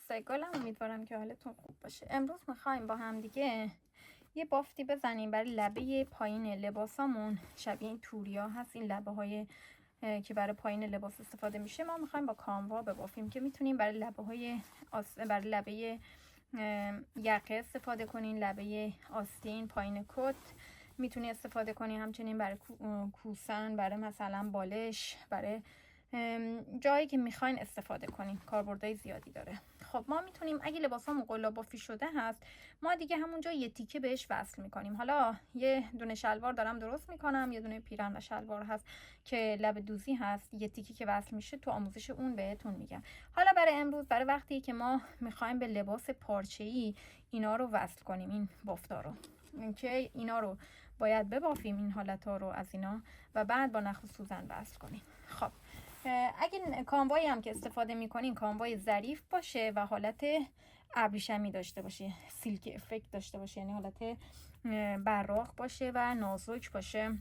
دوستگلم، امیدوارم که حالتون خوب باشه. امروز میخوایم با هم دیگه یه بافتی بزنیم برای لبه پایین لباسامون. شبیه این توریا هست، این لبه های که برای پایین لباس استفاده میشه. ما میخوایم با کانوا ببافیم که میتونیم برای لبه های برای لبه یقه استفاده کنین، لبه آستین، پایین کت میتونی استفاده کنی، همچنین برای کوسن، برای مثلا بالش، برای جایی که میخواین استفاده کنین. کاربردهای زیادی داره. خب ما میتونیم اگه لباسامون قلاب بافی شده هست، ما دیگه همونجا یه تیکه بهش وصل میکنیم. حالا یه دونه شلوار دارم درست میکنم، یه دونه پیرن و شلوار هست که لب دوزی هست، یه تیکه که وصل میشه، تو آموزش اون بهتون میگم. حالا برای امروز، برای وقتی که ما میخوایم به لباس پارچه‌ای اینا رو وصل کنیم، این بافتا رو، اینکه اینا رو باید ببافیم، این حالت‌ها رو از اینا، و بعد با نخ و سوزن وصل کنیم. خب اگه کانوایی هم که استفاده میکنین کانوای ظریف باشه و حالت ابریشمی داشته باشه، سیلک افکت داشته باشه، یعنی حالت براق باشه و نازک باشه،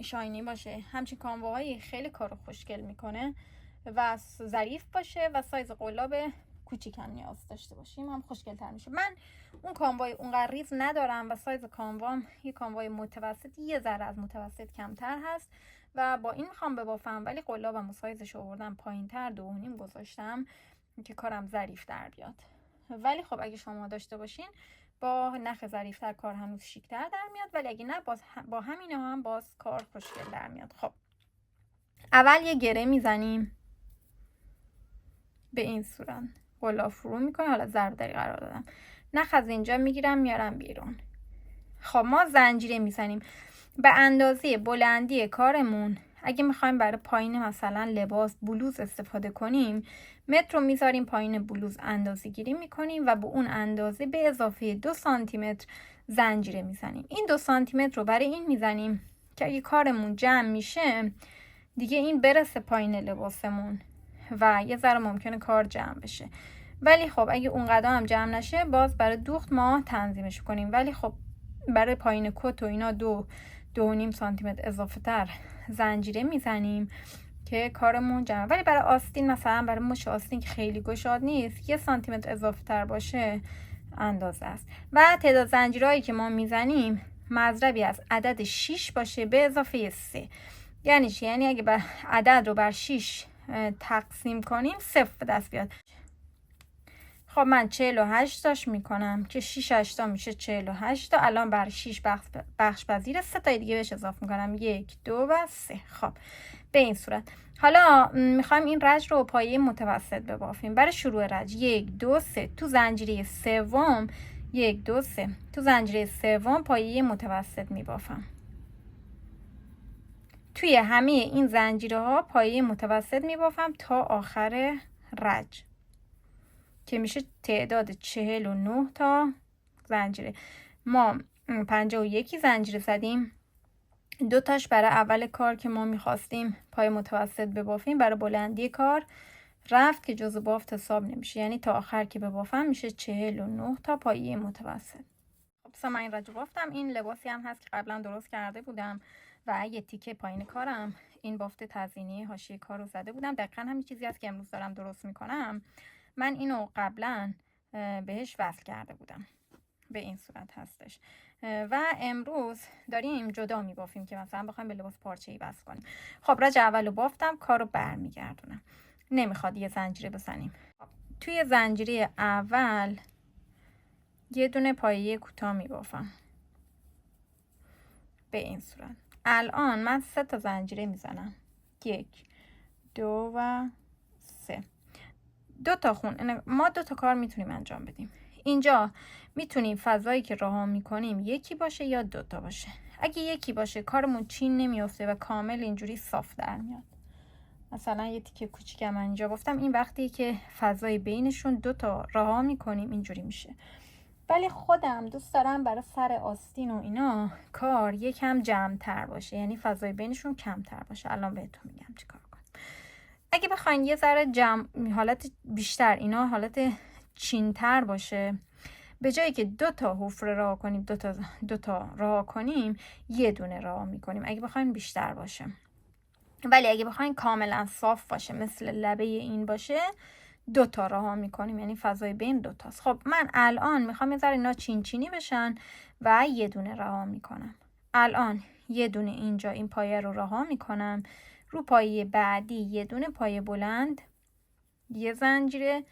شاینی باشه. همچین کانواهایی خیلی کارو خوشگل میکنه و ظریف باشه و سایز قلاب کوچیک هم نیاز داشته باشیم، هم خوشگل تر میشه. من اون کانوای اونقدر ریز ندارم و سایز کانوام یه کانوای متوسط، یه ذره از متوسط کمتر هست و با این میخوام ببافم، ولی قلابم و سایزش آوردم پایین‌تر، 2.5 گذاشتم که کارم ظریف در بیاد. ولی خب اگه شما داشته باشین با نخ ظریف‌تر کار هنوز شیک‌تر در میاد، ولی اگه نه با همین هم باز کار خوشگل در میاد. خب اول یه گره میزنیم به این صورت، قلاب فرو میکنه، حالا ضربدری قرار دادم، نخ از اینجا میگیرم میارم بیرون. خب ما زنجیره میزنیم به اندازه بلندی کارمون. اگه میخوایم برای پایین مثلا لباس بلوز استفاده کنیم، متر رو میذاریم پایین بلوز، اندازه گیری میکنیم و به اون اندازه به اضافه 2 سانتی متر زنجیره میزنیم. این 2 سانتی متر رو برای این میزنیم که اگه کارمون جمع میشه دیگه این برسه پایین لباسمون و یه ذره ممکنه کار جمع بشه. ولی خب اگه اون قدر هم جمع نشه، باز برای دوخت ما تنظیمش کنیم. ولی خب برای پایین کت و اینا 2.5 سانتی متر اضافه تر زنجیره میزنیم که کارمون جمع. ولی برای آستین، مثلا برای مش آستین که خیلی گشاد نیست، 1 سانتی متر اضافه تر باشه اندازه است. و تعداد زنجیرهایی که ما میزنیم مضربی از عدد 6 باشه به اضافه 3. یعنی چی؟ یعنی اگه به عدد رو بر 6 تقسیم کنیم 0 به دست بیاد. خب من 48 تاش میکنم که 6 هشتا میشه 48 تا. الان بر 6 بخش پذیر، 3 تا دیگه بهش اضافه میکنم، 1 2 و 3. خب به این صورت. حالا میخوایم این رج رو پایه متوسط ببافیم. برای شروع رج 1 2 3 تو زنجیره سوم، 1 2 3 تو زنجیره سوم پایه متوسط میبافم. توی همه این زنجیره ها پایه متوسط میبافم تا آخر رج که میشه تعداد 49 تا زنجیره. ما 51 زنجیره زدیم، 2 تاش برای اول کار که ما میخواستیم پای متوسط ببافیم، برای بلندی کار رفت که جزو بافت حساب نمیشه، یعنی تا آخر که ببافم میشه 49 تا پایه متوسط. خب من این رج بافتم. این لباسی هم هست که قبلا درست کرده بودم و یه تیکه پایین کارم این بافت تزیینی حاشیه کار رو زده بودم. دقیقاً همین چیزی هست که امروز دارم درست میکنم. من اینو قبلا بهش وصل کرده بودم، به این صورت هستش و امروز داریم جدا میبافیم که مثلا بخوایم به لباس پارچه‌ای وصل کنیم. خب رج اولو بافتم، کارو برمیگردونم. نمیخواد یه زنجیره بزنیم. توی زنجیره اول یه دونه پایه کوتاه میبافم به این صورت. الان من 3 تا زنجیره میزنم، 1 2 و 3. 2 تا خون. ما 2 تا کار میتونیم انجام بدیم. اینجا میتونیم فضایی که رها میکنیم یکی باشه یا 2 تا باشه. اگه یکی باشه کارمون چین نمیافته و کامل اینجوری صاف در میاد. مثلا یه تیکه کوچیک من اینجا گفتم، این وقتی که فضای بینشون 2 تا رها میکنیم اینجوری میشه. ولی خودم دوست دارم برای سر آستین و اینا کار یکم جمع تر باشه، یعنی فضای بینشون کمتر باشه. الان بهتون میگم چیکار کنم. اگه بخواین یه ذره جمع، حالت بیشتر، اینا حالت چینتر باشه، به جایی که 2 تا حفره راه کنیم، 2 تا راه کنیم، یه دونه راه میکنیم اگه بخواین بیشتر باشه. ولی اگه بخواین کاملا صاف باشه، مثل لبه این باشه، 2 تا رها میکنیم، یعنی فضای بین 2 تاست. خب من الان میخوام یه ذره اینا چین چینی بشن و یه دونه رها میکنم. الان یه دونه اینجا این پایه رو رها میکنم، رو پایه بعدی یه دونه پایه بلند، یه زنجیره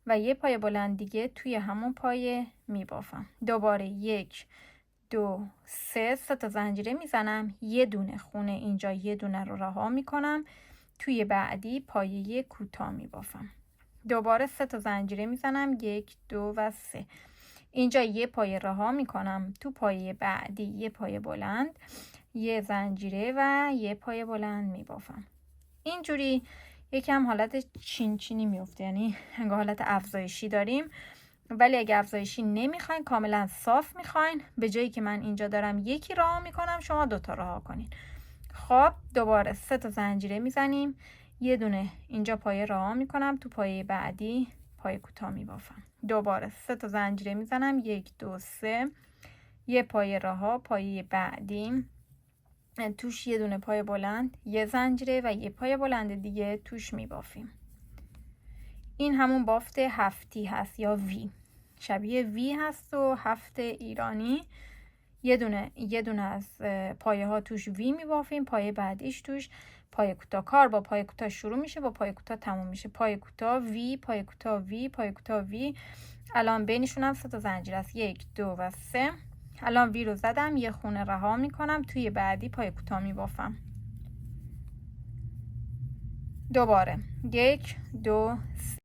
و یه پایه بلند دیگه توی همون پایه میبافم. دوباره 1 2 3 تا زنجیره میزنم، یه دونه خونه اینجا یه دونه رو رها میکنم، توی بعدی پایه کوتاه میبافم. دوباره 3 تا زنجیره میزنم، 1 2 و 3. اینجا یه پایه رها میکنم، تو پایه بعدی یه پایه بلند، یه زنجیره و یه پایه بلند میبافم. اینجوری یکم حالت چین چینی میفته، یعنی انگار حالت افزایشی داریم. ولی اگه افزایشی نمیخواین، کاملا صاف میخواین، به جایی که من اینجا دارم یکی رها میکنم، شما 2 تا رها کنین. خب دوباره 3 تا زنجیره میزنیم، یه دونه اینجا پایه رها میکنم، تو پایه بعدی پایه کوتاه میبافم. دوباره 3 تا زنجیره میزنم، 1 2 3، یه پایه رها، پایه بعدی توش یه دونه پایه بلند، یه زنجیره و یه پایه بلند دیگه توش میبافیم. این همون بافت هفتی هست یا وی، شبیه وی هست و هفت ایرانی. یه دونه از پایه ها توش وی میبافیم، پایه بعدیش توش پایه کوتاه. کار با پایه کوتاه شروع میشه، با پایه کوتاه تموم میشه. پایه کوتاه وی، پایه کوتاه وی، پایه کوتاه وی. الان بینشون هم 3 تا زنجیره است، 1 2 و 3. الان وی رو زدم، یه خونه رها میکنم، توی بعدی پایه کوتاه میبافم. دوباره 1 2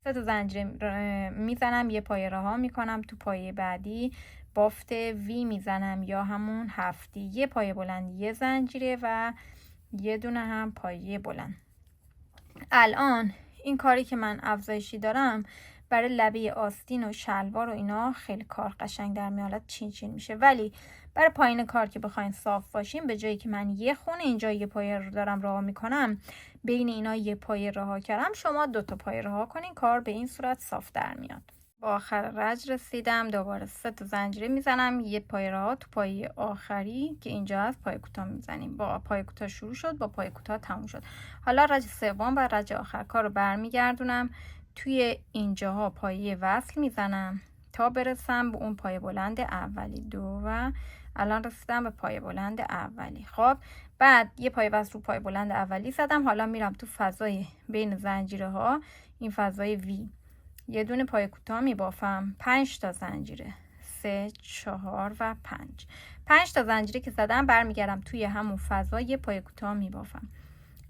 3 تا زنجیره میزنم، یه پایه رها میکنم، تو پایه بعدی بافت وی میزنم یا همون هفتی، یه پایه بلند، یه زنجیره و یه دونه هم پایه بلند. الان این کاری که من افزایشی دارم برای لبه آستین و شلوار و اینا خیلی کار قشنگ در میاد، چین چین میشه. ولی برای پایین کار که بخواین صاف باشیم، به جایی که من یه خونه اینجا یه پایه رو دارم رها میکنم، بین اینا یه پایه رها کردم، شما 2 تا پایه رها کنین، کار به این صورت صاف در میاد. با آخر رج رسیدم، دوباره 3 تا زنجیره میزنم، یه پایه رها، تو پایه آخری که اینجا هست پایه کوتاه میزنیم. با پایه کوتاه شروع شد، با پایه کوتاه تموم شد. حالا رج سوم و رج آخر کار رو برمیگردونم، توی اینجاها پایه وصل میزنم تا برسم به اون پایه بلند اولی. 2 و الان رسیدم به پایه بلند اولی. خب بعد یه پایه وصل رو پایه بلند اولی زدم، حالا میرم تو فضای بین زنجیره ها، این فضای وی، یه دونه پایه کوتاه میبافم، 5 تا زنجیره، 3 4 و 5. 5 تا زنجیره که زدم برمیگردم توی همون فضا، یه پایه کوتاه میبافم.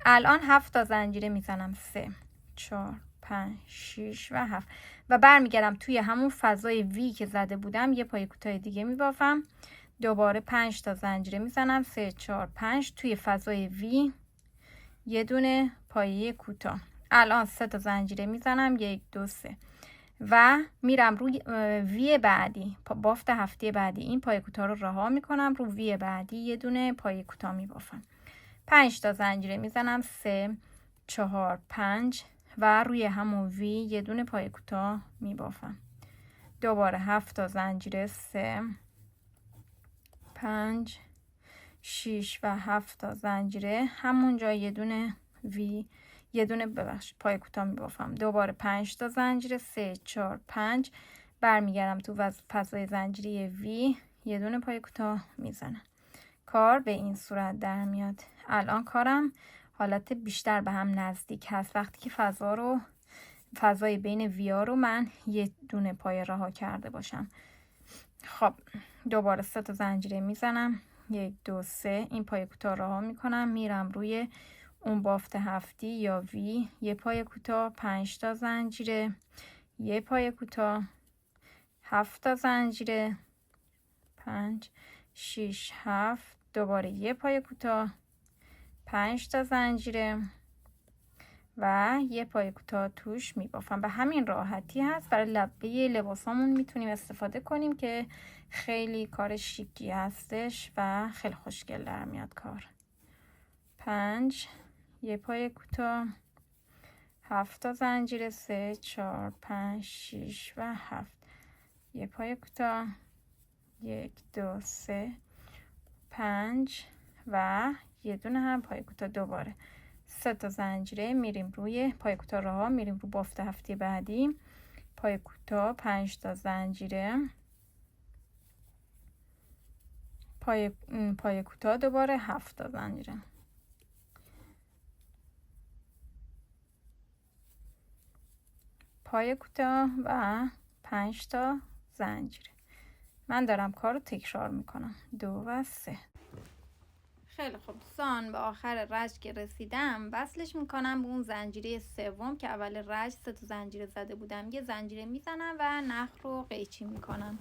الان 7 تا زنجیره میزنم، 3 4 5 6 و 7 و برمیگردم توی همون فضای وی که زده بودم، یه پایه کوتاه دیگه میبافم. دوباره 5 تا زنجیره میزنم، 3 4 5 توی فضای وی، یه دونه پایه کوتاه. الان 3 تا زنجیره میزنم، 1 2 3 و میرم روی وی بعدی، بافت هفته بعدی، این پایه کوتاه رو رها میکنم، رو وی بعدی یه دونه پایه کوتاه میبافم. 5 تا زنجیره میزنم، 3 4 5 و روی همون وی یه دونه پایه کوتاه میبافم. دوباره 7 تا زنجیره، 3 5 6 و 7 تا زنجیره، همونجا یه دونه وی، یه دونه پایه کوتاه میبافم. دوباره 5 تا زنجیره، 3 4 5 برمیگردم تو فضای زنجیره وی، یه دونه پایه کوتاه میزنم. کار به این صورت در میاد. الان کارم حالت بیشتر به هم نزدیک هست وقتی که فضای بین ویا رو من یه دونه پایه رها کرده باشم. خب دوباره 3 تا زنجیره میزنم، 1 2 3 این پایه کوتاه رها میکنم، میرم روی اون بافت هفتی یا وی، یه پایه کوتاه، 5 تا زنجیره، یه پایه کوتاه، 7 تا زنجیره، 5 6 7 دوباره یه پایه کوتاه، 5 تا زنجیره و یه پایه کوتاه توش میبافم. به همین راحتی هست. برای لبه لباسامون میتونیم استفاده کنیم که خیلی کار شیکی هستش و خیلی خوشگل در میاد کار. 5 یه پایه کوتاه، 7 تا زنجیره، 3 4 5 6 و 7 یه پایه کوتاه، 1 2 3 5 و یه دونه هم پایه کوتاه. دوباره 3 تا زنجیره میریم روی پای کوتاه راه، میریم رو بافت هفته بعدی، پای کوتاه 5 تا زنجیره، پای کوتاه دوباره 7 تا زنجیره، پای کوتاه و 5 تا زنجیره. من دارم کار رو تکرار میکنم. 2 و 3. خیلی خوب دوستان، به آخر رج که رسیدم وصلش میکنم به اون زنجیره سوم که اول رج 3 تا زنجیره زده بودم. یه زنجیره میزنم و نخ رو قیچی میکنم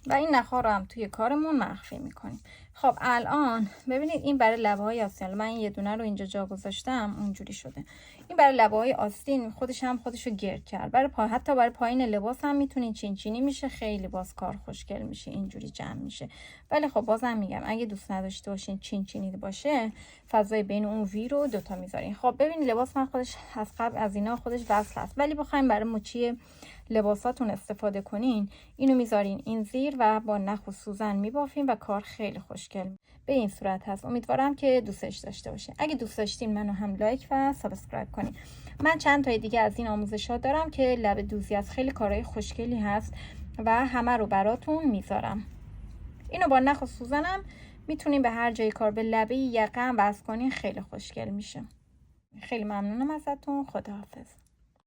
و این نخ‌ها رو هم توی کارمون مخفی میکنیم. خب الان ببینید این برای لبه های آستین، من یه دونه رو اینجا جا گذاشتم اونجوری شده. این برای لبه های آستین خودش رو گرد کرد. برای حتی برای پایین لباس هم میتونین چین چینی میشه، خیلی باز کار خوشگل میشه، اینجوری جمع میشه. ولی خب بازم میگم اگه دوست نداشته باشین چین چینی باشه، فضای بین اون وی رو دوتا میذارین. خب ببینید لباس من خودش از قبل از اینا خودش وصل هست، ولی بخوایم برای مچی لباساتون استفاده کنین اینو میذارین این زیر و با نخ و سوزن میبافین و کار خیلی خوشگل به این صورت هست. امیدوارم که دوستش داشته باشین. اگه دوست داشتین منو هم لایک و سابسکرایب کنین. من چند تای دیگه از این آموزشات دارم که لبه دوزی از خیلی کارهای خوشگلی هست و همه رو براتون میذارم. اینو با نخ و سوزنم میتونین به هر جای کار به لبه یقه وصل کنین، خیلی خوشگل میشه. خیلی ممنونم ازتون. خداحافظ.